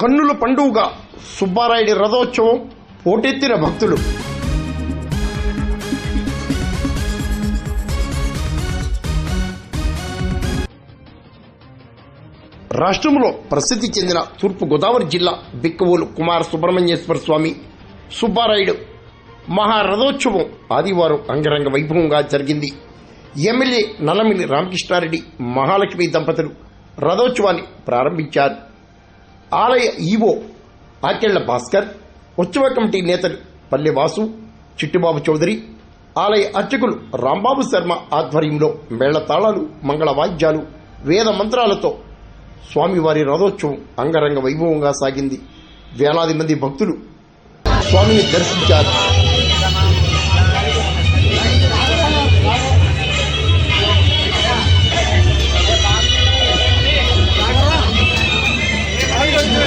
కన్నుల పండుగగా సుబ్బారాయుడి రథోత్సవం పోటెత్తిన భక్తులు. రాష్ట్రంలో ప్రసిద్ధి చెందిన తూర్పు గోదావరి జిల్లా బిక్కవోలు కుమార సుబ్రహ్మణ్యేశ్వర స్వామి సుబ్బారాయుడు మహారథోత్సవం ఆదివారం అంగరంగ వైభవంగా జరిగింది. ఎమ్మెల్యే నల్లమిల్లి రామకృష్ణారెడ్డి మహాలక్ష్మి దంపతులు రథోత్సవాన్ని ప్రారంభించారు. ఆలయ ఈవో ఆకెళ్ల భాస్కర్, ఉత్సవ కమిటీ నేతలు పల్లె వాసు, చిట్టుబాబు చౌదరి, ఆలయ అర్చకులు రాంబాబు శర్మ ఆధ్వర్యంలో మేళతాళాలు, మంగళ వాయిద్యాలు, వేద మంత్రాలతో స్వామివారి రథోత్సవం అంగరంగ వైభవంగా సాగింది. వేలాది మంది భక్తులు స్వామిని దర్శించారు.